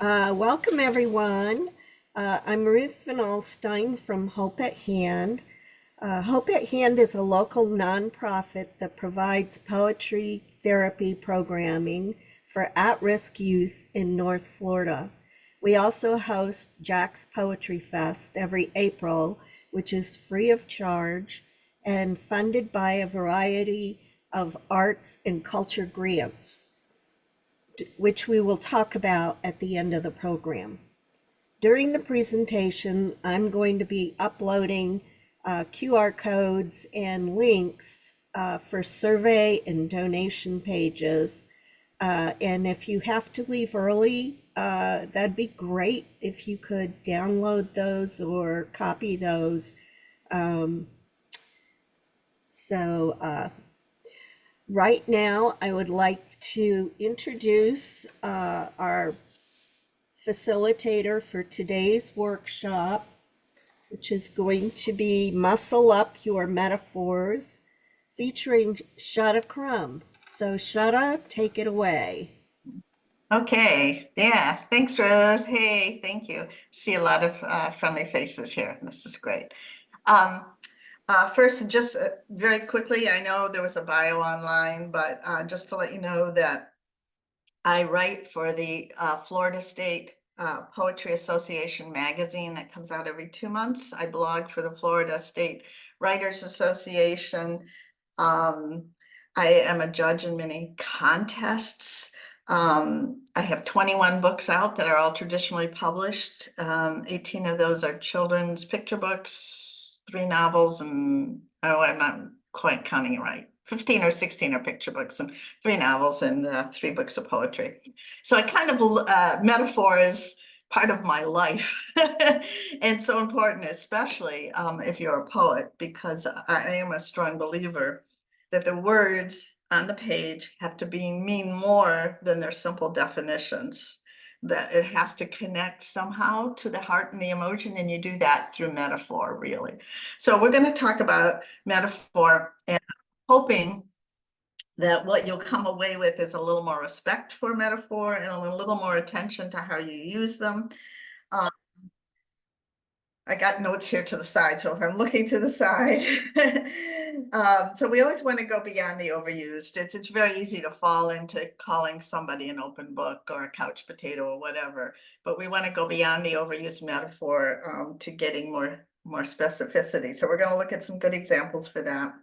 Welcome, everyone. I'm Ruth Van Alstein from Hope at Hand. Hope at Hand is a local nonprofit that provides poetry therapy programming for at-risk youth in North Florida. We also host Jack's Poetry Fest every April, which is free of charge and funded by a variety of arts and culture grants, which we will talk about at the end of the program. During the presentation, I'm going to be uploading QR codes and links for survey and donation pages. And if you have to leave early, that'd be great if you could download those or copy those. Um, so right now, I would like to introduce our facilitator for today's workshop, which is going to be Muscle Up Your Metaphors, featuring Shutta Crum. So Shutta, take it away. Okay, yeah, thanks, Ruth. Hey, thank you. See a lot of friendly faces here. This is great. First, just very quickly, I know there was a bio online, but just to let you know that I write for the Florida State Poetry Association magazine that comes out every 2 months. I blog for the Florida State Writers Association. I am a judge in many contests. I have 21 books out that are all traditionally published. 18 of those are children's picture books, 3 novels, and I'm not quite counting it right. 15 or 16 are picture books and 3 novels and 3 books of poetry. So I kind of metaphor is part of my life and so important, especially if you're a poet, because I am a strong believer that the words on the page have to mean more than their simple definitions, that it has to connect somehow to the heart and the emotion, and you do that through metaphor, really. So we're going to talk about metaphor, and hoping that what you'll come away with is a little more respect for metaphor and a little more attention to how you use them. I got notes here to the side, so if I'm looking to the side. So we always want to go beyond the overused. It's very easy to fall into calling somebody an open book or a couch potato or whatever, but we want to go beyond the overused metaphor to getting more specificity. So we're going to look at some good examples for that.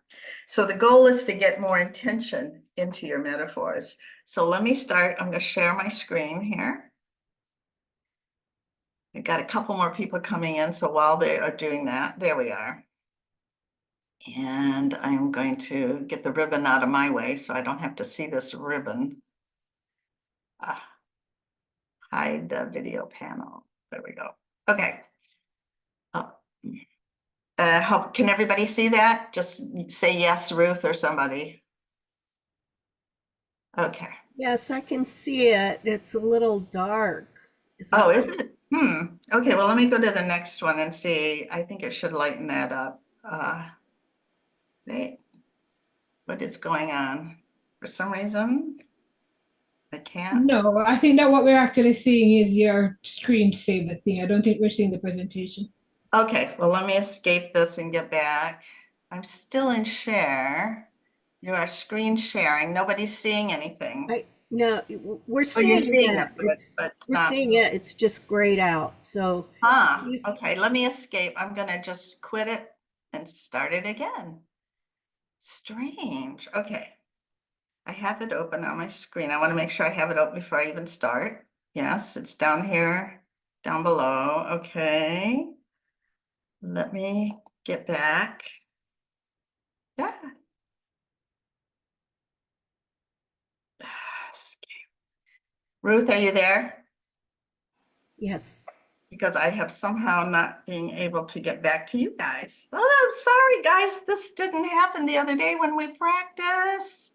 So the goal is to get more intention into your metaphors. So let me start. I'm going to share my screen here. We've got a couple more people coming in, so while they are doing that, there we are. And I'm going to get the ribbon out of my way so I don't have to see this ribbon. Hide the video panel. There we go. Okay. Oh. Can everybody see that? Just say yes, Ruth, or somebody. Okay. Yes, I can see it. It's a little dark. Oh, is it? Okay, well, let me go to the next one and see. I think it should lighten that up. Wait. What is going on? For some reason, I can't. No, I think that what we're actually seeing is your screensaver thing. I don't think we're seeing the presentation. Okay, well, let me escape this and get back. I'm still in share. You are screen sharing. Nobody's seeing anything. No, we're Oh, you're seeing seeing it. it, but We're not. seeing it. It's just grayed out. So, Okay, let me escape. I'm gonna just quit it and start it again. Strange. Okay. I have it open on my screen. I want to make sure I have it open before I even start. Yes, it's down here, down below. Okay. Let me get back. Yeah. Ruth, are you there? yes. Because I have somehow not being able to get back to you guys. Oh, I'm sorry, guys. This didn't happen the other day when we practiced.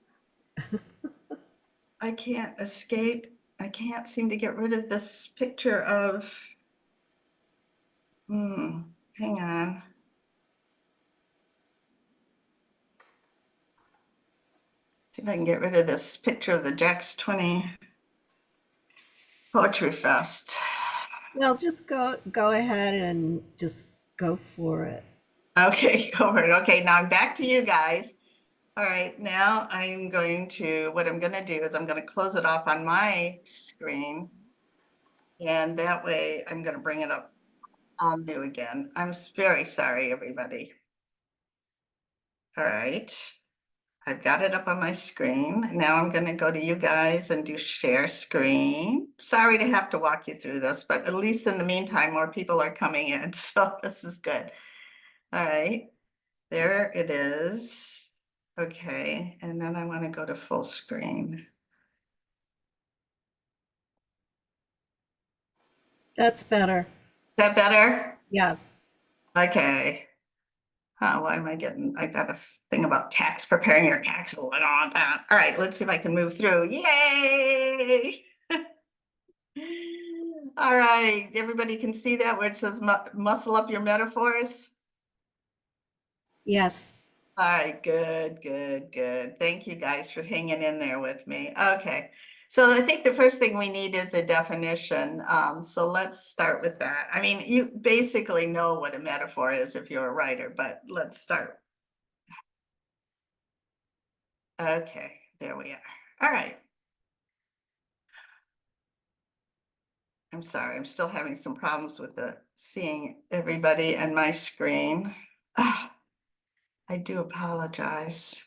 I can't escape. I can't seem to get rid of this picture of. Hang on. See if I can get rid of this picture of the Jack's 20. Poetry Fest. Well, just go ahead and just go for it. Okay, go for it. Okay, now I'm back to you guys. All right, now what I'm going to do is I'm going to close it off on my screen. And that way I'm going to bring it up all new again. I'm very sorry, everybody. All right. I've got it up on my screen. Now I'm going to go to you guys and do share screen. Sorry to have to walk you through this, but at least in the meantime, more people are coming in. So this is good. All right. There it is. Okay. And then I want to go to full screen. That's better. Is that better? Yeah. Okay. Why am I getting, I got a thing about tax, preparing your taxes. I don't want that. All right, let's see if I can move through. Yay! All right, everybody can see that where it says muscle up your metaphors. Yes. All right, good, good, good. Thank you guys for hanging in there with me. Okay, so I think the first thing we need is a definition. So let's start with that. I mean, you basically know what a metaphor is if you're a writer, but let's start. Okay, there we are. All right. I'm sorry, I'm still having some problems with the seeing everybody and my screen. Ah, I do apologize.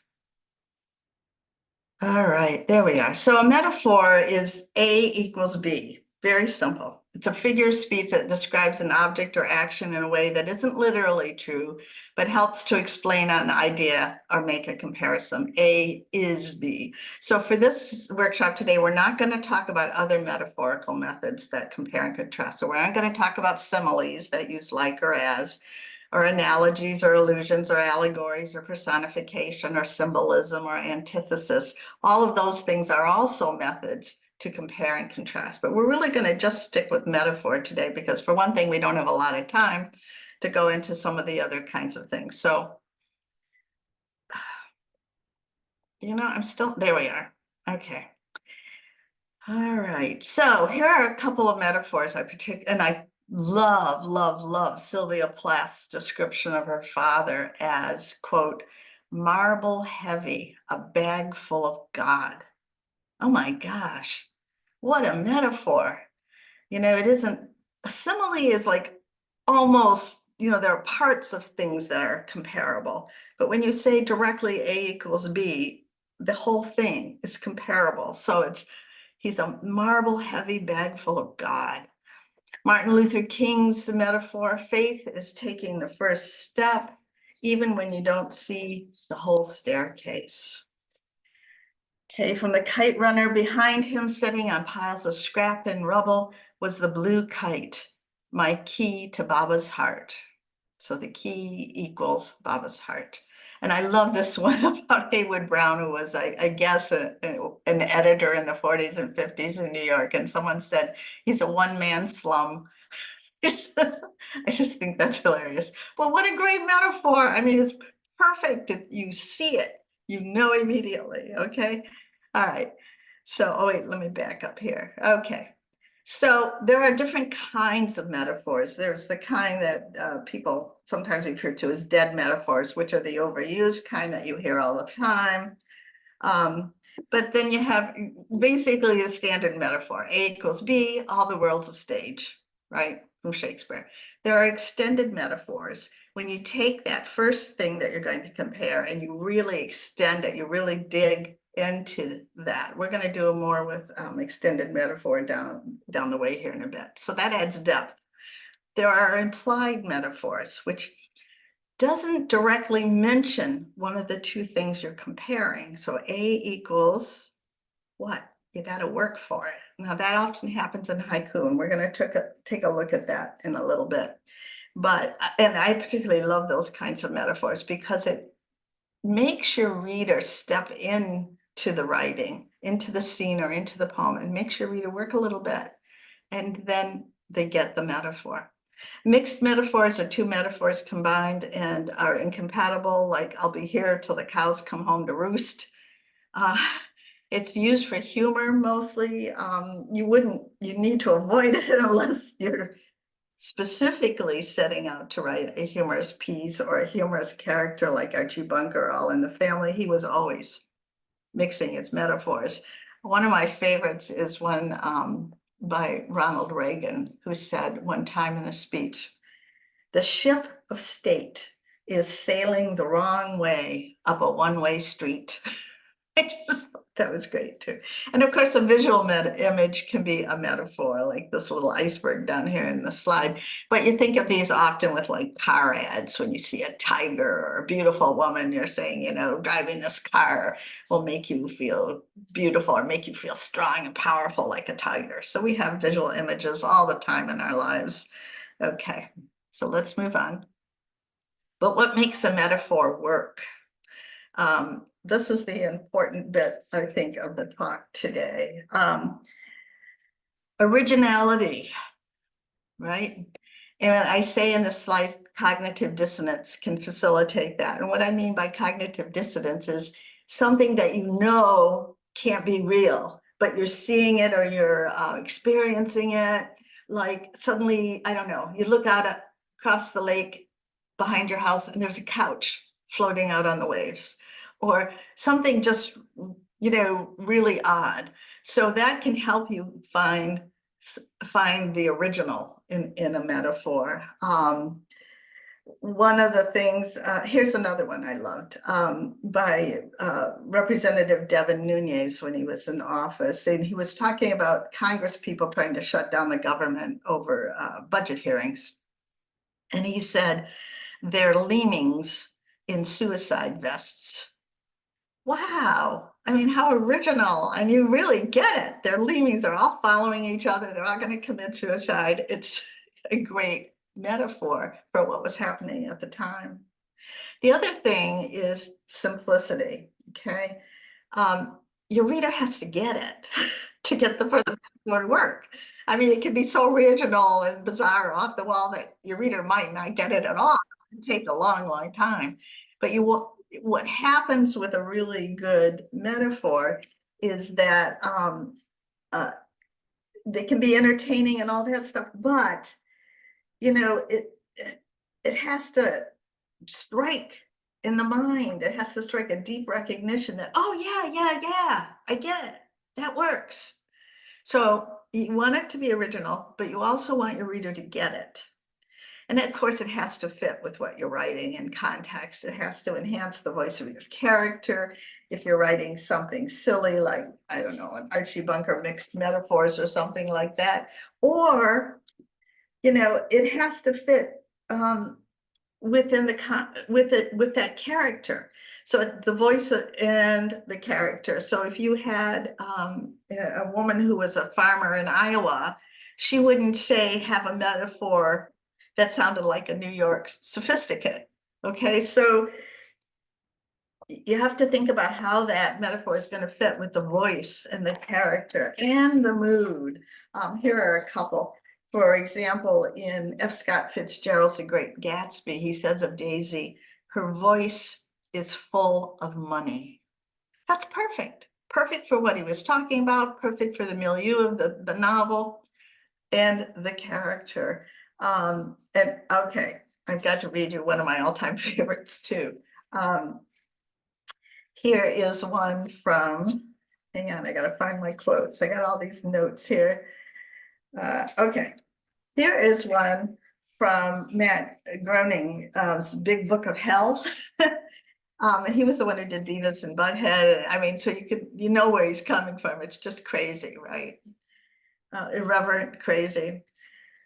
All right, there we are. So a metaphor is A equals B. Very simple. It's a figure of speech that describes an object or action in a way that isn't literally true, but helps to explain an idea or make a comparison. A is B. So for this workshop today, we're not going to talk about other metaphorical methods that compare and contrast. So we're not going to talk about similes that use like or as, or analogies or allusions or allegories or personification or symbolism or antithesis. All of those things are also methods to compare and contrast. But we're really going to just stick with metaphor today because for one thing, we don't have a lot of time to go into some of the other kinds of things. So, there we are. Okay. All right. So here are a couple of metaphors and I love, love, love Sylvia Plath's description of her father as, quote, marble heavy, a bag full of God. Oh my gosh, what a metaphor. It isn't, a simile is like almost, there are parts of things that are comparable. But when you say directly A equals B, the whole thing is comparable. So he's a marble heavy bag full of God. Martin Luther King's metaphor, faith is taking the first step, even when you don't see the whole staircase. Okay, from the kite runner behind him, sitting on piles of scrap and rubble, was the blue kite, my key to Baba's heart. So the key equals Baba's heart. And I love this one about Haywood Brown, who was, I guess, an editor in the 40s and 50s in New York. And someone said, he's a one-man slum. I just think that's hilarious. Well, what a great metaphor. I mean, it's perfect. You see it, immediately. Okay. All right. So, oh, wait, let me back up here. Okay. So there are different kinds of metaphors. There's the kind that people sometimes refer to as dead metaphors, which are the overused kind that you hear all the time. But then you have basically the standard metaphor. A equals B, all the world's a stage, right? From Shakespeare. There are extended metaphors. When you take that first thing that you're going to compare and you really extend it, you really dig into that. We're going to do more with extended metaphor down the way here in a bit. So that adds depth. There are implied metaphors, which doesn't directly mention one of the two things you're comparing. So A equals what? You got to work for it. Now that often happens in haiku, and we're going to take a look at that in a little bit. And I particularly love those kinds of metaphors because it makes your reader step into the writing, into the scene or into the poem, and makes your reader work a little bit. And then they get the metaphor. Mixed metaphors are two metaphors combined and are incompatible, like I'll be here till the cows come home to roost. It's used for humor mostly. You need to avoid it unless you're specifically setting out to write a humorous piece or a humorous character like Archie Bunker, All in the Family. He was always mixing his metaphors. One of my favorites is one by Ronald Reagan, who said one time in a speech, "The ship of state is sailing the wrong way up a one-way street." I just thought that was great too. And of course, a visual image can be a metaphor, like this little iceberg down here in the slide. But you think of these often with like car ads. When you see a tiger or a beautiful woman, you're saying, you know, driving this car will make you feel beautiful or make you feel strong and powerful like a tiger. So we have visual images all the time in our lives. Okay, so let's move on. But what makes a metaphor work? This is the important bit, I think, of the talk today. Originality, right? And I say in the slides, cognitive dissonance can facilitate that. And what I mean by cognitive dissonance is something that you know can't be real, but you're seeing it or you're experiencing it. Like suddenly, I don't know, you look out across the lake behind your house and there's a couch floating out on the waves, or something just, you know, really odd. So that can help you find the original in a metaphor. One of the things, here's another one I loved, by Representative Devin Nunes when he was in office, and he was talking about Congress people trying to shut down the government over budget hearings. And he said, "They're leanings in suicide vests." Wow. I mean, how original. And you really get it. Their leanings are all following each other. They're all going to commit suicide. It's a great metaphor for what was happening at the time. The other thing is simplicity. Okay. Your reader has to get it to get for the metaphor to work. I mean, it can be so original and bizarre off the wall that your reader might not get it at all. It can take a long, long time. But what happens with a really good metaphor is that they can be entertaining and all that stuff, but you know, it has to strike in the mind. It has to strike a deep recognition that, oh yeah, I get it. That works. So you want it to be original, but you also want your reader to get it. And of course, it has to fit with what you're writing in context. It has to enhance the voice of your character. If you're writing something silly, like, I don't know, an Archie Bunker mixed metaphors or something like that, or, you know, it has to fit within with that character. So the voice and the character. So if you had a woman who was a farmer in Iowa, she wouldn't say have a metaphor that sounded like a New York sophisticate. Okay, so you have to think about how that metaphor is going to fit with the voice and the character and the mood. Here are a couple. For example, in F. Scott Fitzgerald's The Great Gatsby, he says of Daisy, "Her voice is full of money." That's perfect. Perfect for what he was talking about, perfect for the milieu of the novel and the character. And okay, I've got to read you one of my all-time favorites too. Here is one from, hang on, I gotta find my quotes. I got all these notes here. Okay, here is one from Matt Groening's Big Book of Hell. He was the one who did Beavis and Butthead. I mean, so you know where he's coming from. It's just crazy, right? Irreverent, crazy,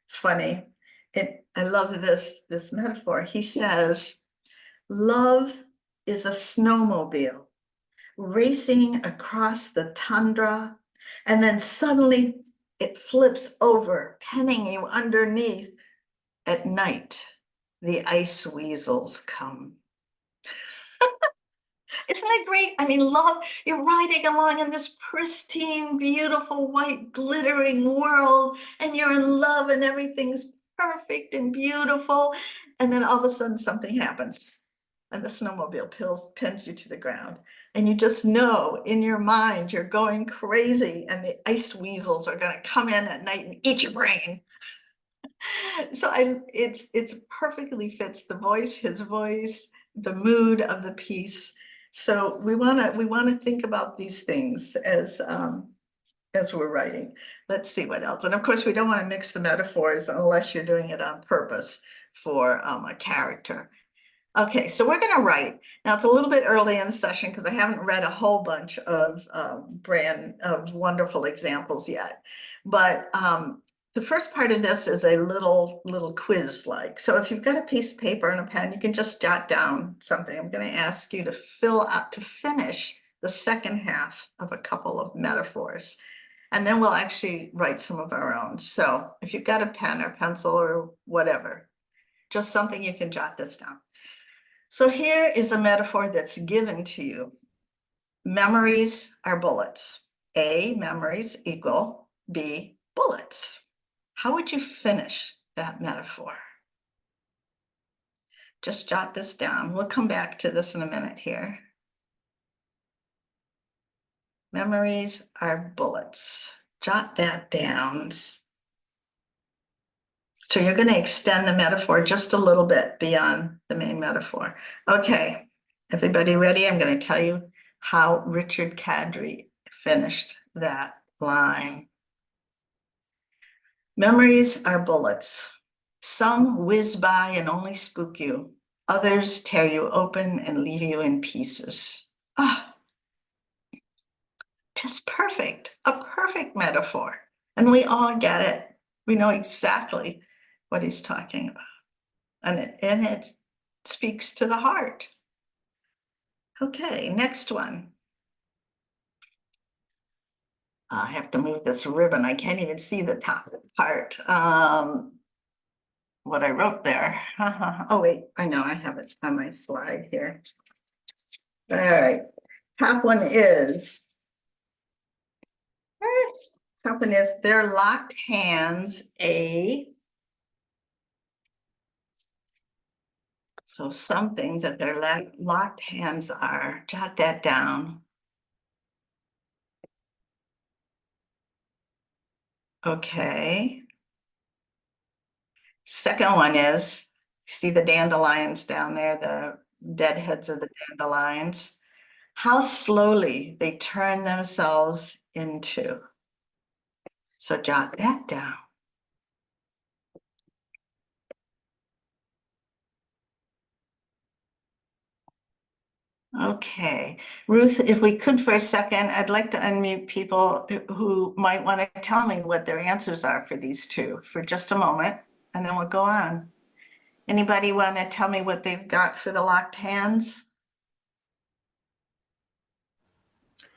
funny. I love this metaphor. He says, "Love is a snowmobile racing across the tundra, and then suddenly it flips over, penning you underneath. At night, the ice weasels come." Isn't that great? I mean, love, you're riding along in this pristine, beautiful, white, glittering world, and you're in love and everything's perfect and beautiful. And then all of a sudden something happens and the snowmobile pins you to the ground. And you just know in your mind you're going crazy and the ice weasels are going to come in at night and eat your brain. So it's perfectly fits the voice, his voice, the mood of the piece. So we want to think about these things as we're writing. Let's see what else. And of course, we don't want to mix the metaphors unless you're doing it on purpose for a character. Okay, so we're going to write. Now it's a little bit early in the session because I haven't read a whole bunch of wonderful examples yet. But the first part of this is a little quiz like. So if you've got a piece of paper and a pen, you can just jot down something. I'm going to ask you to finish the second half of a couple of metaphors. And then we'll actually write some of our own. So if you've got a pen or pencil or whatever, just something you can jot this down. So here is a metaphor that's given to you. Memories are bullets. A, memories equal B, bullets. How would you finish that metaphor? Just jot this down. We'll come back to this in a minute here. Memories are bullets. Jot that down. So you're going to extend the metaphor just a little bit beyond the main metaphor. Okay, everybody ready? I'm going to tell you how Richard Kadrey finished that line. Memories are bullets. Some whiz by and only spook you. Others tear you open and leave you in pieces. Ah, just perfect. A perfect metaphor. And we all get it. We know exactly what he's talking about. And it speaks to the heart. Okay, next one. I have to move this ribbon. I can't even see the top part. What I wrote there. Oh, wait, I know I have it on my slide here. All right, top one is, their locked hands, so something that their locked hands are, jot that down. Okay. Second one is, see the dandelions down there, the dead heads of the dandelions, how slowly they turn themselves into. So jot that down. Okay, Ruth, if we could for a second, I'd like to unmute people who might want to tell me what their answers are for these two for just a moment, and then we'll go on. Anybody want to tell me what they've got for the locked hands?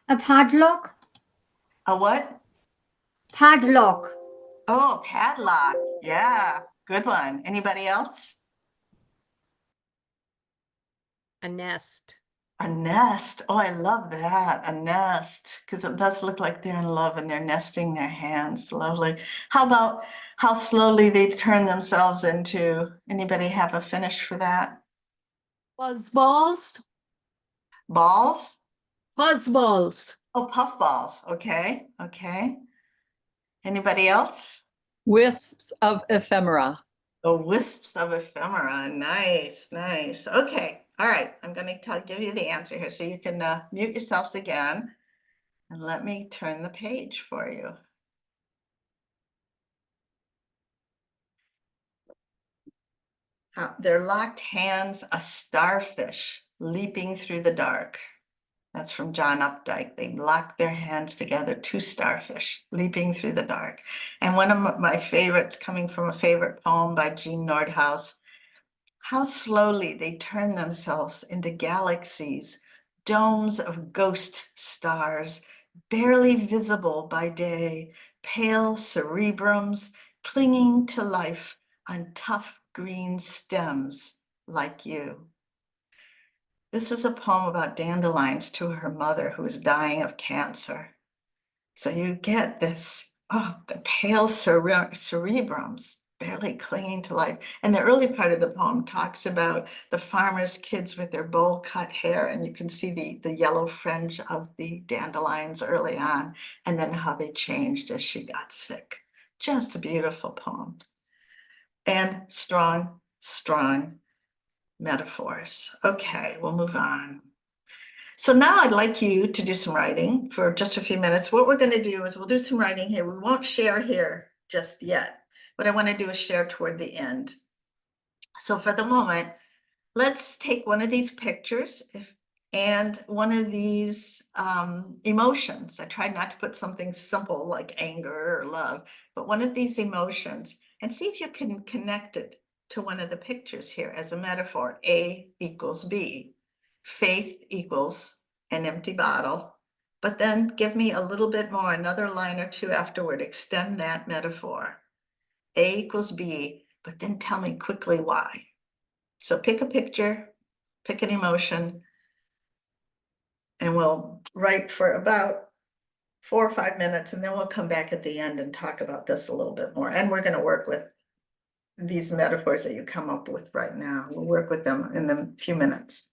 A padlock. A what? Padlock. Oh, padlock. Yeah, good one. Anybody else? A nest. A nest. Oh, I love that. A nest. Because it does look like they're in love and they're nesting their hands. Lovely. How about how slowly they turn themselves into? Anybody have a finish for that? Fuzzballs. Balls? Fuzzballs. Oh, puffballs. Okay. Okay. Anybody else? Wisps of ephemera. Oh, wisps of ephemera. Nice, nice. Okay. All right. I'm going to give you the answer here so you can mute yourselves again. And let me turn the page for you. Their locked hands, a starfish leaping through the dark. That's from John Updike. They locked their hands together, two starfish leaping through the dark. And one of my favorites, coming from a favorite poem by Jean Nordhaus, how slowly they turn themselves into galaxies, domes of ghost stars, barely visible by day, pale cerebrums clinging to life on tough green stems like you. This is a poem about dandelions to her mother who is dying of cancer. So you get this, oh, the pale cerebrums, barely clinging to life. And the early part of the poem talks about the farmer's kids with their bowl cut hair, and you can see the yellow fringe of the dandelions early on, and then how they changed as she got sick. Just a beautiful poem. And strong, strong metaphors. Okay, we'll move on. So now I'd like you to do some writing for just a few minutes. What we're going to do is we'll do some writing here. We won't share here just yet. What I want to do is share toward the end. So for the moment, let's take one of these pictures and one of these emotions. I tried not to put something simple like anger or love, but one of these emotions, and see if you can connect it to one of the pictures here as a metaphor. A equals B. Faith equals an empty bottle. But then give me a little bit more, another line or two afterward. Extend that metaphor. A equals B, but then tell me quickly why. So pick a picture, pick an emotion, and we'll write for about 4 or 5 minutes, and then we'll come back at the end and talk about this a little bit more. And we're going to work with these metaphors that you come up with right now. We'll work with them in a few minutes.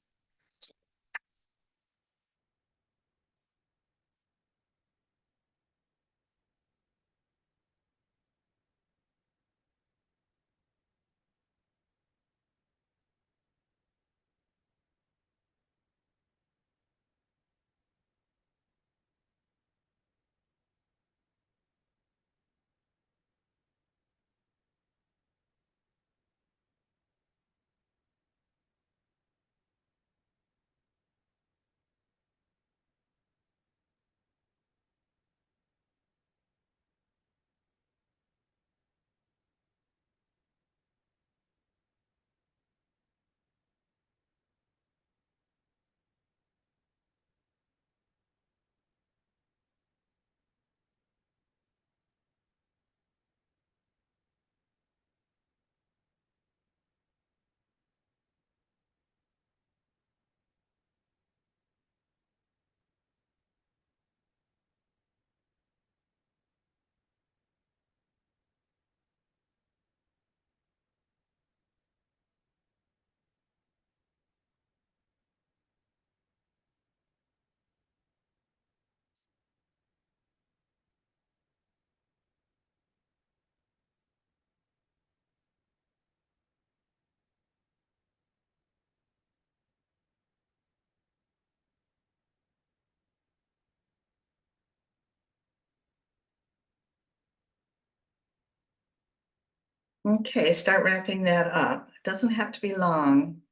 Okay, start wrapping that up. It doesn't have to be long.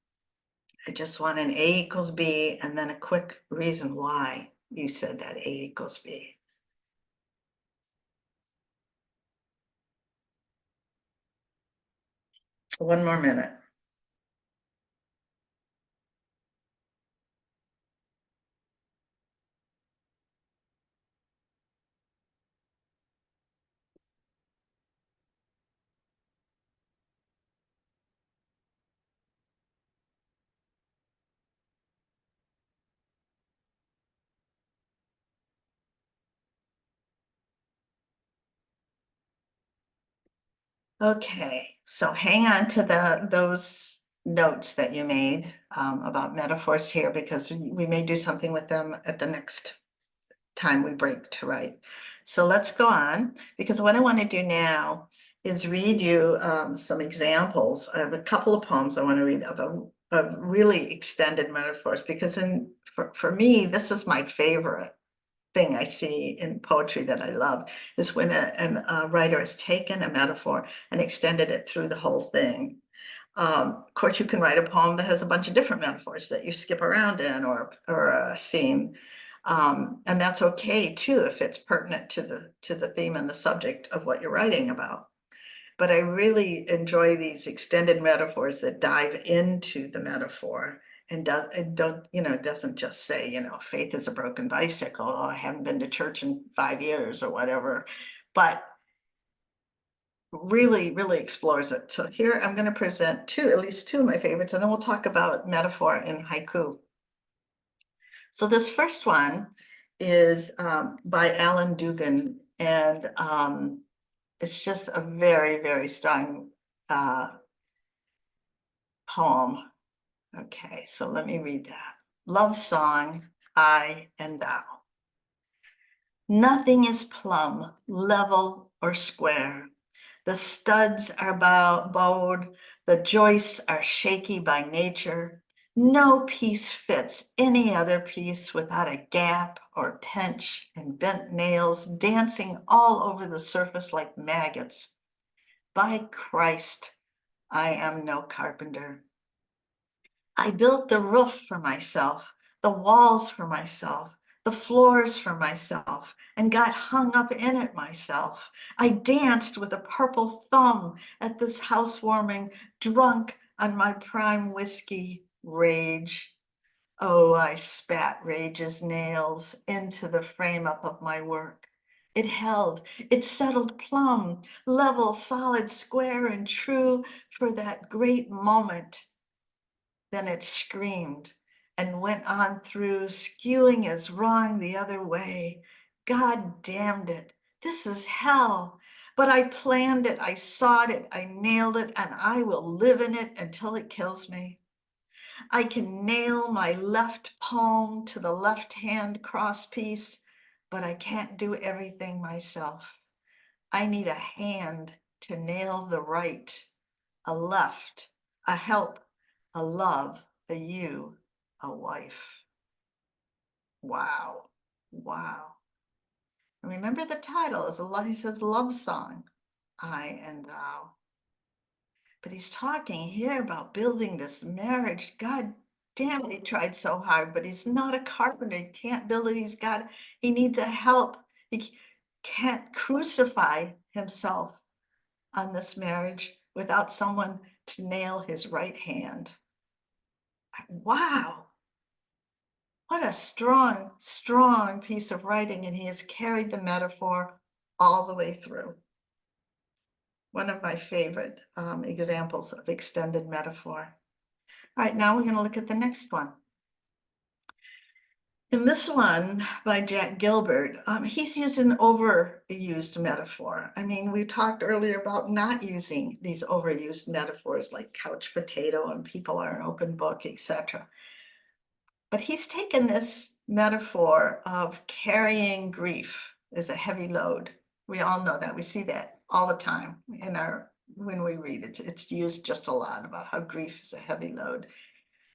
I just want an A equals B and then a quick reason why you said that A equals B. One more minute. Okay, so hang on to those notes that you made about metaphors here, because we may do something with them at the next time we break to write. So let's go on, because what I want to do now is read you some examples. I have a couple of poems I want to read of really extended metaphors, because for me, this is my favorite thing I see in poetry that I love, is when a writer has taken a metaphor and extended it through the whole thing. Of course, you can write a poem that has a bunch of different metaphors that you skip around in, or a scene. And that's okay too, if it's pertinent to the theme and the subject of what you're writing about. But I really enjoy these extended metaphors that dive into the metaphor and doesn't just say, faith is a broken bicycle, or I haven't been to church in 5 years or whatever, but really, really explores it. So here I'm going to present at least two of my favorites, and then we'll talk about metaphor in haiku. So this first one is by Alan Dugan, and It's just a very, very strong poem. Okay, so let me read that. Love song, I and thou. Nothing is plumb, level, or square. The studs are bowed, the joists are shaky by nature. No piece fits any other piece without a gap or pinch and bent nails dancing all over the surface like maggots. By Christ, I am no carpenter. I built the roof for myself, the walls for myself, the floors for myself, and got hung up in it myself. I danced with a purple thumb at this housewarming, drunk on my prime whiskey, rage. Oh, I spat rage's nails into the frame up of my work. It held, it settled plumb, level, solid, square, and true for that great moment. Then it screamed and went on through, skewing as wrong the other way. God damned it. This is hell. But I planned it, I sawed it, I nailed it, and I will live in it until it kills me. I can nail my left palm to the left hand crosspiece, but I can't do everything myself. I need a hand to nail the right, a left, a help, a love, a you, a wife. Wow, wow. And remember the title is he says love song, I and thou. But he's talking here about building this marriage. God damn it, he tried so hard, but he's not a carpenter. He can't build it. He needs a help. He can't crucify himself on this marriage without someone to nail his right hand. Wow. What a strong, strong piece of writing, and he has carried the metaphor all the way through. One of my favorite examples of extended metaphor. All right, now we're going to look at the next one. In this one by Jack Gilbert, he's used an overused metaphor. I mean, we talked earlier about not using these overused metaphors like couch potato and people are an open book, etc. But he's taken this metaphor of carrying grief as a heavy load. We all know that. We see that all the time when we read it. It's used just a lot about how grief is a heavy load.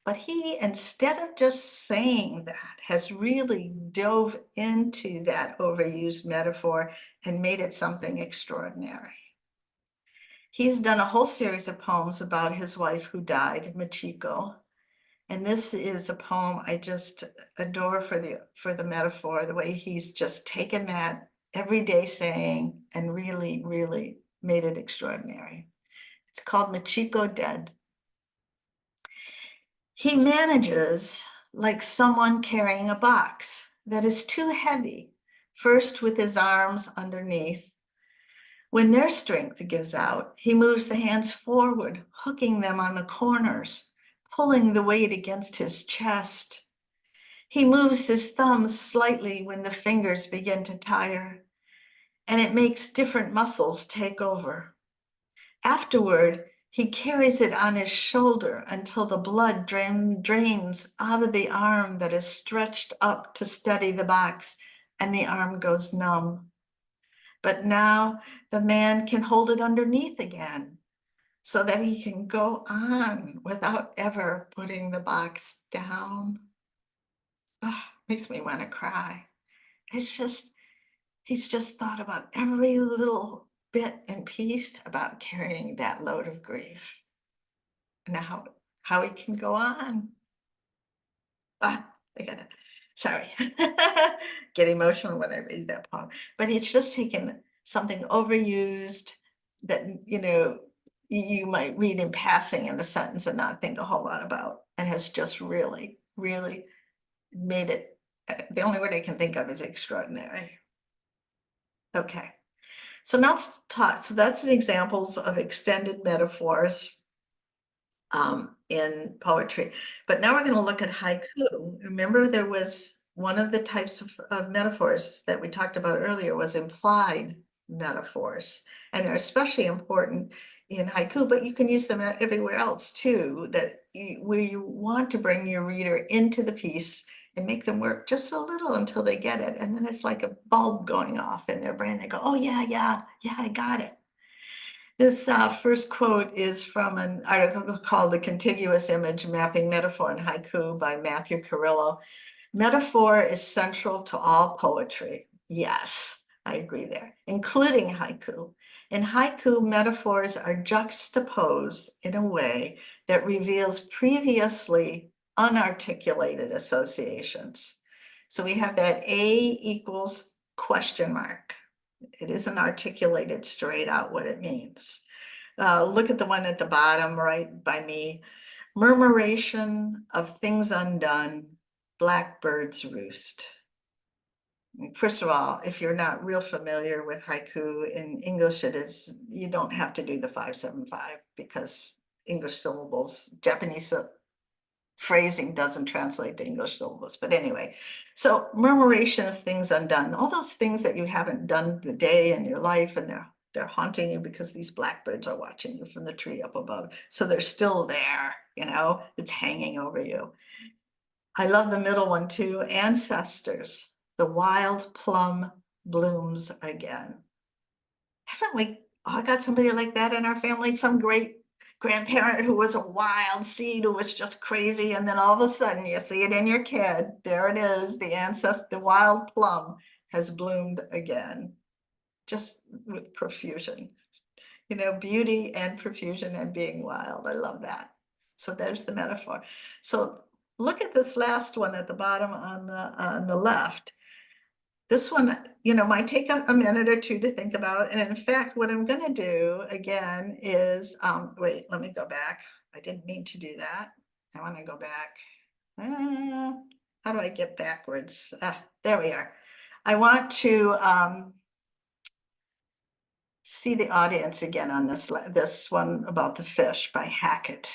But he, instead of just saying that, has really dove into that overused metaphor and made it something extraordinary. He's done a whole series of poems about his wife who died, Machiko. And this is a poem I just adore for the metaphor, the way he's just taken that everyday saying and really, really made it extraordinary. It's called Machiko Dead. He manages like someone carrying a box that is too heavy, first with his arms underneath. When their strength gives out, he moves the hands forward, hooking them on the corners, pulling the weight against his chest. He moves his thumbs slightly when the fingers begin to tire, and it makes different muscles take over. Afterward, he carries it on his shoulder until the blood drains out of the arm that is stretched up to steady the box, and the arm goes numb. But now the man can hold it underneath again, so that he can go on without ever putting the box down. Oh, makes me want to cry. He's just thought about every little bit and piece about carrying that load of grief and how he can go on. I gotta, sorry, get emotional when I read that poem, but it's just taken something overused that, you might read in passing in a sentence and not think a whole lot about, and has just really, really made it, the only word I can think of is extraordinary. Okay, so now let's talk. So that's the examples of extended metaphors in poetry. But now we're going to look at haiku. Remember, there was one of the types of metaphors that we talked about earlier was implied metaphors. And they're especially important in haiku, but you can use them everywhere else too, where you want to bring your reader into the piece and make them work just a little until they get it. And then it's like a bulb going off in their brain. They go, oh yeah, I got it. This first quote is from an article called The Contiguous Image Mapping Metaphor and Haiku by Matthew Carrillo. Metaphor is central to all poetry. Yes, I agree there, including haiku. In haiku, metaphors are juxtaposed in a way that reveals previously unarticulated associations. So we have that A equals question mark. It isn't articulated straight out what it means. Look at the one at the bottom right by me. Murmuration of things undone, blackbirds roost. First of all, if you're not real familiar with haiku in English, you don't have to do the 5-7-5 because English syllables, Japanese phrasing doesn't translate to English syllables. But anyway, so murmuration of things undone, all those things that you haven't done the day in your life, and they're haunting you because these blackbirds are watching you from the tree up above. So they're still there, it's hanging over you. I love the middle one too. Ancestors, the wild plum blooms again. Haven't we all got somebody like that in our family? Some great grandparent who was a wild seed who was just crazy. And then all of a sudden you see it in your kid. There it is. The wild plum has bloomed again, just with profusion. Beauty and profusion and being wild. I love that. So there's the metaphor. So look at this last one at the bottom on the left. This one, might take a minute or two to think about. And in fact, what I'm going to do again is, wait, let me go back. I didn't mean to do that. I want to go back. How do I get backwards? There we are. I want to see the audience again on this one about the fish by Hackett.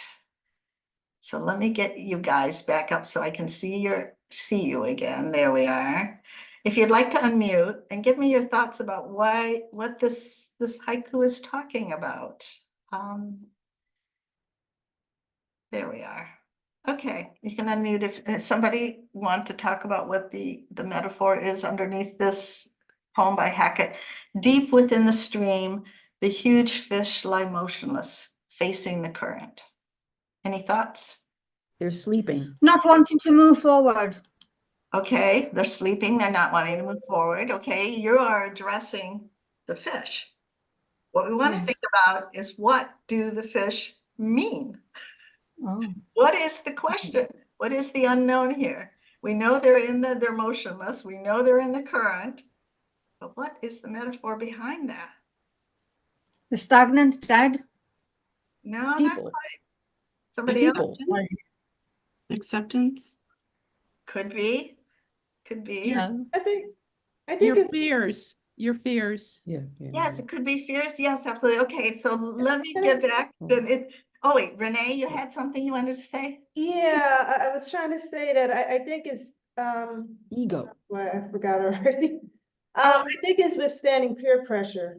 So let me get you guys back up so I can see you again. There we are. If you'd like to unmute and give me your thoughts about what this haiku is talking about. There we are. Okay, you can unmute if somebody wants to talk about what the metaphor is underneath this poem by Hackett. Deep within the stream, the huge fish lie motionless, facing the current. Any thoughts? They're sleeping. Not wanting to move forward. Okay, they're sleeping, they're not wanting to move forward. Okay, you are addressing the fish. What we want to think about is, what do the fish mean? Oh. What is the question? What is the unknown here? We know they're motionless. We know they're in the current, but what is the metaphor behind that? The stagnant, dead. No, not People. quite. Somebody else? People. Acceptance. Could be. Yeah. I think Your it's fears. Your fears. Yeah. Yes, it could be fears. Yes, absolutely. Okay, so let me get back. Oh wait, Renee, you had something you wanted to say? yeah, I was trying to say that I think it's Ego. well, I forgot already. I think it's withstanding peer pressure.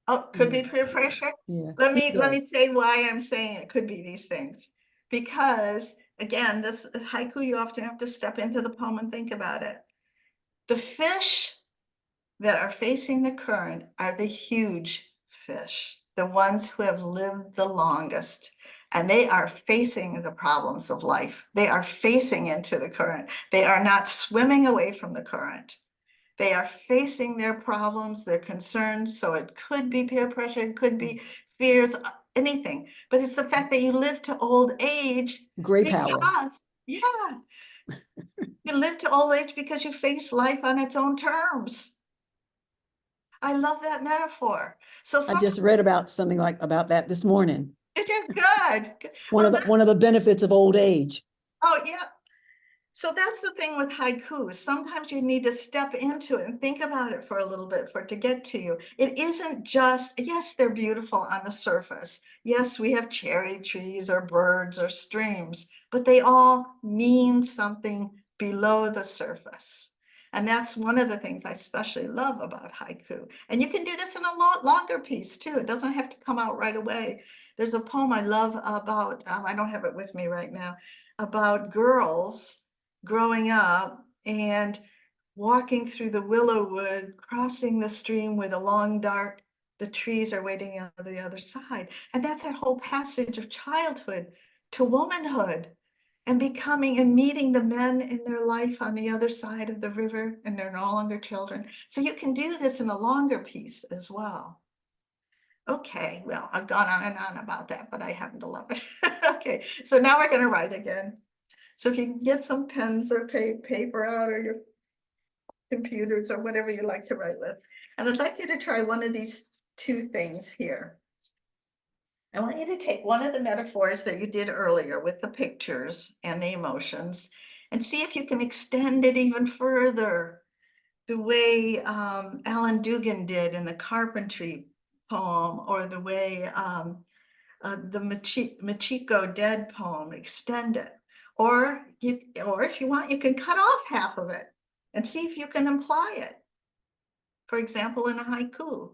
Oh, could be peer pressure. Yeah. Let Ego. me say why I'm saying it could be these things. Because again, this haiku, you often have to step into the poem and think about it. The fish that are facing the current are the huge fish, the ones who have lived the longest, and they are facing the problems of life. They are facing into the current. They are not swimming away from the current. They are facing their problems, their concerns. So it could be peer pressure, it could be fears, anything. But it's the fact that you live to old age. Great power. Yeah. You live to old age because you face life on its own terms. I love that metaphor. So I just read about something about that this morning. it is good. One of the benefits of old age. Oh yeah. So that's the thing with haiku. Sometimes you need to step into it and think about it for a little bit for it to get to you. It isn't just, yes, they're beautiful on the surface. Yes, we have cherry trees or birds or streams, but they all mean something below the surface. And that's one of the things I especially love about haiku. And you can do this in a lot longer piece too. It doesn't have to come out right away. There's a poem I love about, I don't have it with me right now, about girls growing up and walking through the willow wood, crossing the stream where the trees are waiting on the other side. And that's that whole passage of childhood to womanhood and becoming and meeting the men in their life on the other side of the river, and they're no longer children. So you can do this in a longer piece as well. Okay, well, I've gone on and on about that, but I happen to love it. Okay, so now we're going to write again. So if you can get some pens or paper out, or your computers or whatever you like to write with. And I'd like you to try one of these two things here. I want you to take one of the metaphors that you did earlier with the pictures and the emotions and see if you can extend it even further, the way Alan Dugan did in the carpentry poem, or the way the Machiko Dead poem, extend it. Or if you want, you can cut off half of it and see if you can imply it. For example, in a haiku,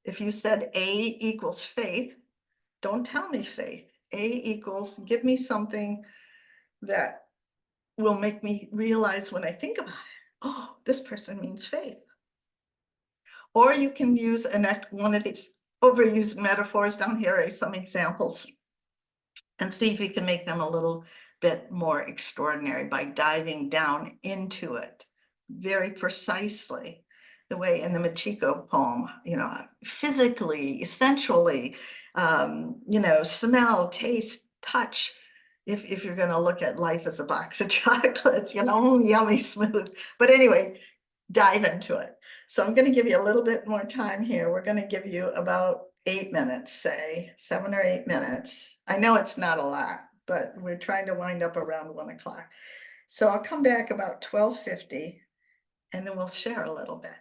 if you said A equals faith, don't tell me faith. A equals, give me something that will make me realize when I think about it, oh, this person means faith. Or you can use one of these overused metaphors down here are some examples, and see if you can make them a little bit more extraordinary by diving down into it very precisely, the way in the Machiko poem, physically, essentially, smell, taste, touch. If you're going to look at life as a box of chocolates, yummy, smooth. But anyway, dive into it. So I'm going to give you a little bit more time here. We're going to give you about 8 minutes, say 7 or 8 minutes. I know it's not a lot, but we're trying to wind up around 1 o'clock. So I'll come back about 12:50 and then we'll share a little bit.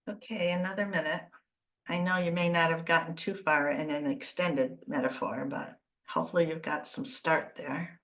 Okay, another minute. I know you may not have gotten too far in an extended metaphor, but hopefully you've got some start there.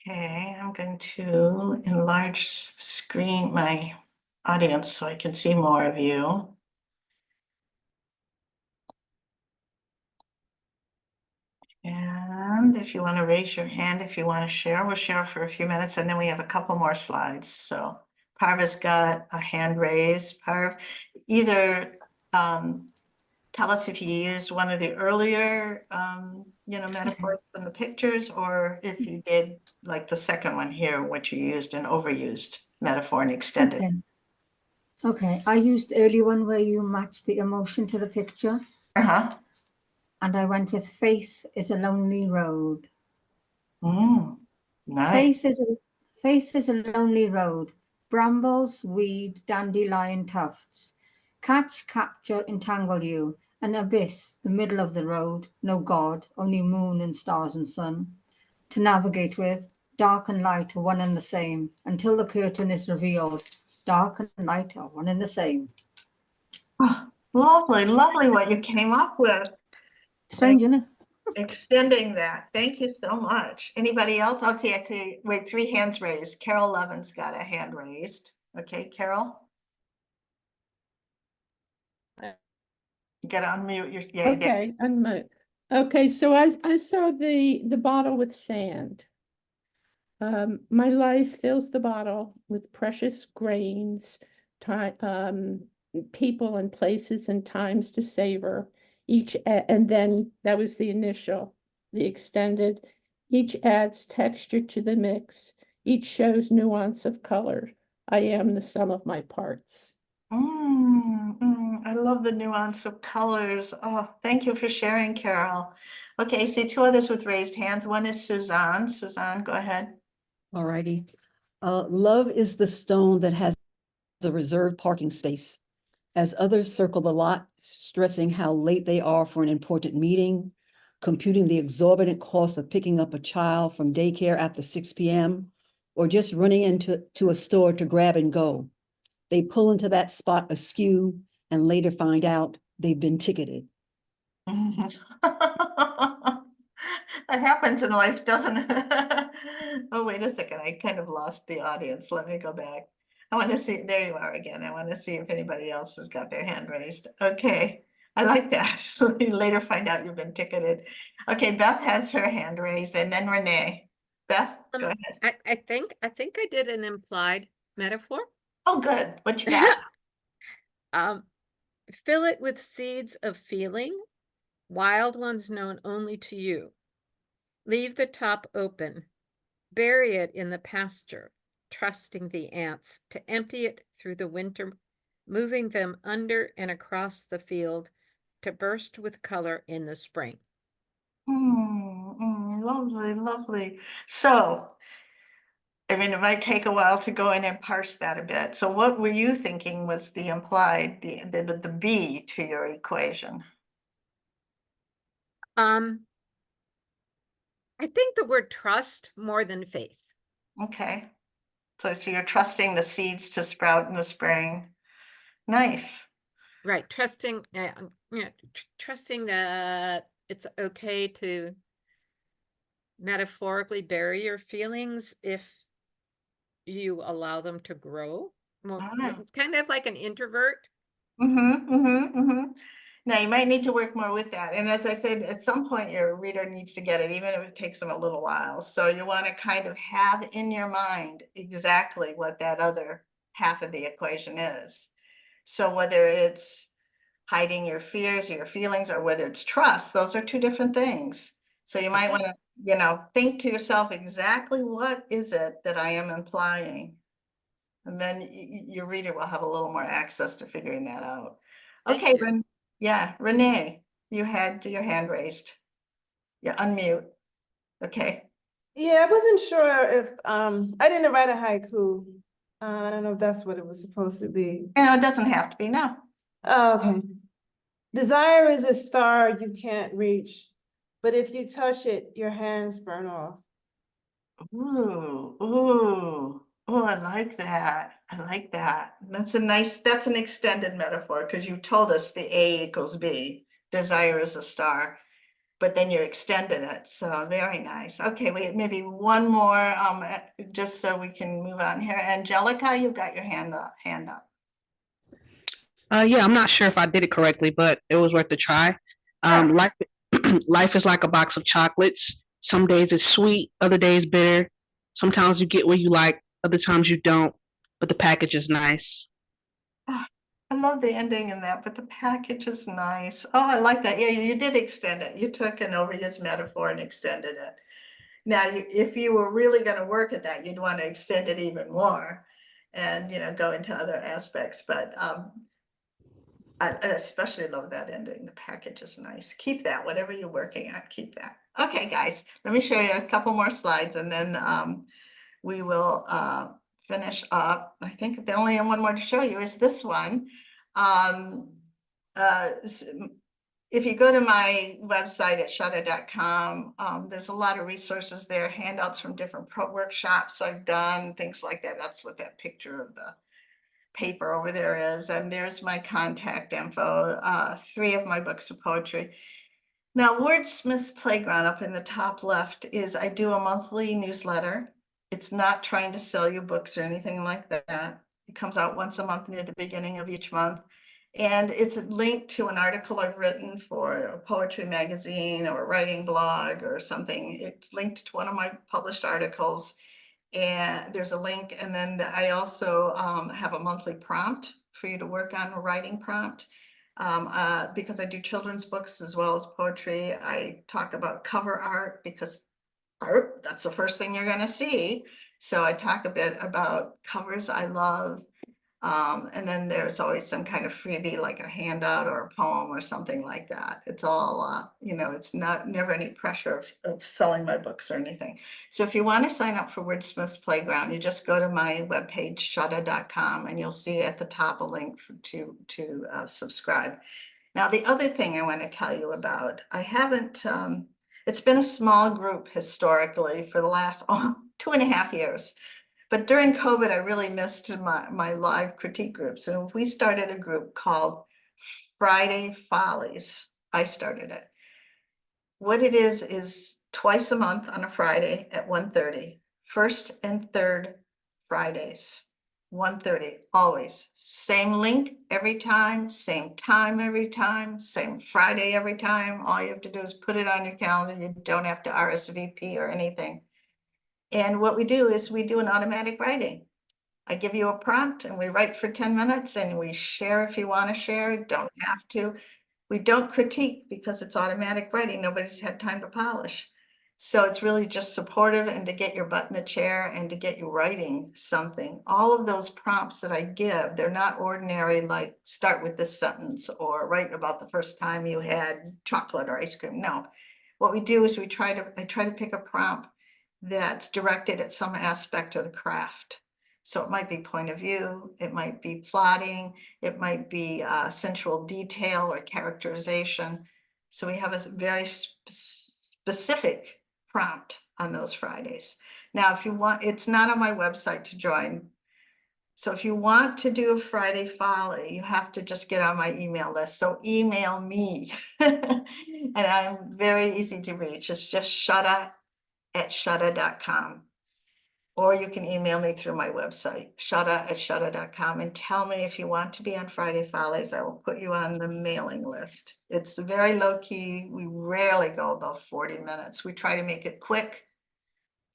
Okay, I'm going to enlarge the screen, my audience, so I can see more of you. And if you want to raise your hand, if you want to share, we'll share for a few minutes and then we have a couple more slides. So Parva's got a hand raised. Parv, either tell us if you used one of the earlier, metaphors from the pictures, or if you did like the second one here, which you used an overused metaphor and extended. Okay. Okay, I used the early one where you matched the emotion to the picture, Uh-huh. and I went with faith is a lonely road. Nice. Faith is a lonely road. Brambles, weed, dandelion tufts. Catch, capture, entangle you. An abyss, the middle of the road. No God, only moon and stars and sun. To navigate with, dark and light are one and the same. Until the curtain is revealed, dark and light are one and the same. Oh, lovely, lovely what you came up with. Strange, isn't it? Extending that. Thank you so much. Anybody else? Oh, see, I see. Wait, 3 hands raised. Carol Levin's got a hand raised. Okay, Carol. You gotta unmute your, yeah, there. Okay, unmute. Okay, so I saw the bottle with sand. My life fills the bottle with precious grains, people and places and times to savor. And then that was the initial, the extended. Each adds texture to the mix. Each shows nuance of color. I am the sum of my parts. I love the nuance of colors. Oh, thank you for sharing, Carol. Okay, see 2 others with raised hands. One is Suzanne. Suzanne, go ahead. All righty. Love is the stone that has a reserved parking space. As others circle the lot, stressing how late they are for an important meeting, computing the exorbitant cost of picking up a child from daycare after 6 p.m., or just running into a store to grab and go. They pull into that spot askew and later find out they've been ticketed. That happens in life, doesn't it? Oh, wait a second. I kind of lost the audience. Let me go back. I want to see. There you are again. I want to see if anybody else has got their hand raised. Okay. I like that. You later find out you've been ticketed. Okay, Beth has her hand raised, and then Renee. Beth, go ahead. I think I did an implied metaphor. Oh, good. What you got? Fill it with seeds of feeling, wild ones known only to you. Leave the top open. Bury it in the pasture, trusting the ants to empty it through the winter, moving them under and across the field to burst with color in the spring. Lovely, lovely. So, I mean, it might take a while to go in and parse that a bit. So what were you thinking was the implied, the B to your equation? I think the word trust more than faith. Okay. So you're trusting the seeds to sprout in the spring. Nice. Right, trusting, trusting that it's okay to metaphorically bury your feelings if you allow them to grow. Well, Ah. kind of like an introvert. Now, you might need to work more with that. And as I said, at some point, your reader needs to get it, even if it takes them a little while. So you want to kind of have in your mind exactly what that other half of the equation is. So whether it's hiding your fears or your feelings, or whether it's trust, those are two different things. So you might want to, think to yourself exactly what is it that I am implying. And then your reader will have a little more access to figuring that out. Thank Okay, you. yeah, Renee, you had your hand raised. Yeah, unmute. Okay. Yeah, I wasn't sure if, I didn't write a haiku. I don't know if that's what it was supposed to be. It doesn't have to be, no. Oh, okay. Desire is a star you can't reach, but if you touch it, your hands burn off. Ooh, I like that. I like that. That's an extended metaphor, because you told us the A equals B. Desire is a star, but then you extended it. So very nice. Okay, maybe one more, just so we can move on here. Angelica, you've got your hand up. Yeah, I'm not sure if I did it correctly, but it was worth a try. Sure. Life, life is like a box of chocolates. Some days it's sweet, other days bitter. Sometimes you get what you like, other times you don't, but the package is nice. I love the ending in that, but the package is nice. Oh, I like that. Yeah, you did extend it. You took an overused metaphor and extended it. Now, if you were really going to work at that, you'd want to extend it even more and, go into other aspects. But I especially love that ending. The package is nice. Keep that, whatever you're working on, keep that. Okay, guys, let me show you a couple more slides, and then we will finish up. I think the only one more to show you is this one. If you go to my website at shutta.com, there's a lot of resources there, handouts from different workshops I've done, things like that. That's what that picture of the paper over there is. And there's my contact info, 3 of my books of poetry. Now, Wordsmith's Playground up in the top left is, I do a monthly newsletter. It's not trying to sell you books or anything like that. It comes out once a month near the beginning of each month. And it's linked to an article I've written for a poetry magazine or a writing blog or something. It's linked to one of my published articles. And there's a link. And then I also have a monthly prompt for you to work on, a writing prompt. Because I do children's books as well as poetry. I talk about cover art, because art, that's the first thing you're going to see. So I talk a bit about covers I love. And then there's always some kind of freebie, like a handout or a poem or something like that. It's all, it's never any pressure of selling my books or anything. So if you want to sign up for Wordsmith's Playground, you just go to my webpage, shutta.com, and you'll see at the top a link to subscribe. Now, the other thing I want to tell you about, I haven't, it's been a small group historically for the last 2.5 years. But during COVID, I really missed my live critique groups. And we started a group called Friday Follies. I started it. What it is twice a month on a Friday at 1:30, first and third Fridays, 1:30, always. Same link every time, same time every time, same Friday every time. All you have to do is put it on your calendar. You don't have to RSVP or anything. And what we do is we do an automatic writing. I give you a prompt and we write for 10 minutes and we share if you want to share, don't have to. We don't critique because it's automatic writing. Nobody's had time to polish. So it's really just supportive and to get your butt in the chair and to get you writing something. All of those prompts that I give, they're not ordinary, like start with this sentence or write about the first time you had chocolate or ice cream. No, what we do is I try to pick a prompt that's directed at some aspect of the craft. So it might be point of view, it might be plotting, it might be sensual detail or characterization. So we have a very specific prompt on those Fridays. Now, if you want, it's not on my website to join. So if you want to do a Friday Folly, you have to just get on my email list. So email me. And I'm very easy to reach. It's just shutta@shutta.com. or you can email me through my website, shutta@shutta.com, and tell me if you want to be on Friday Follies. I will put you on the mailing list. It's very low key. We rarely go about 40 minutes. We try to make it quick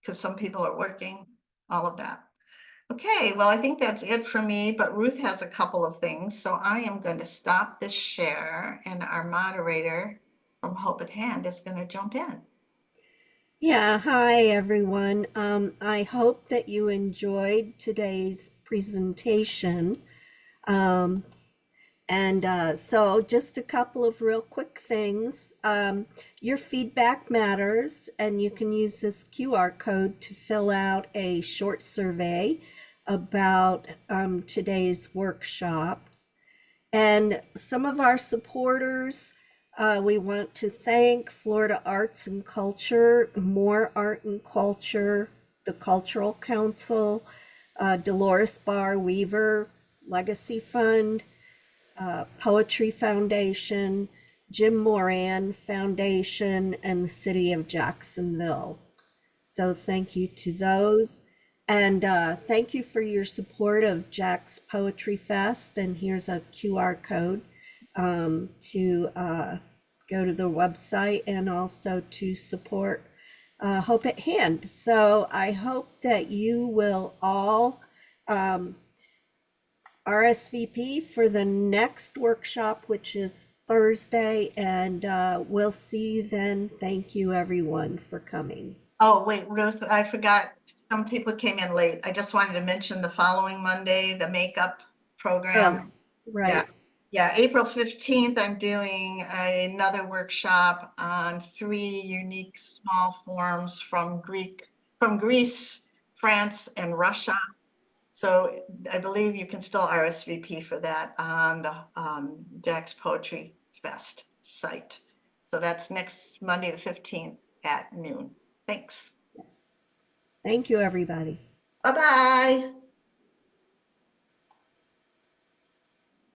because some people are working, all of that. Okay, well, I think that's it for me, but Ruth has a couple of things. So I am going to stop this share, and our moderator from Hope at Hand is going to jump in. Yeah, hi everyone. I hope that you enjoyed today's presentation. So just a couple of real quick things. Your feedback matters, and you can use this QR code to fill out a short survey about today's workshop. And some of our supporters, we want to thank Florida Arts and Culture, More Art and Culture, the Cultural Council, Dolores Barr Weaver Legacy Fund, Poetry Foundation, Jim Moran Foundation, and the City of Jacksonville. So thank you to those. And thank you for your support of Jack's Poetry Fest. And here's a QR code to go to the website and also to support Hope at Hand. So I hope that you will all RSVP for the next workshop, which is Thursday, and we'll see you then. Thank you, everyone, for coming. Oh, wait, Ruth, I forgot. Some people came in late. I just wanted to mention the following Monday, the makeup program. Right. Yeah, April 15th, I'm doing another workshop on 3 unique small forms from Greece, France, and Russia. So I believe you can still RSVP for that on the Jack's Poetry Fest site. So that's next Monday, the 15th at noon. Thanks. Yes. Thank you, everybody. Bye-bye.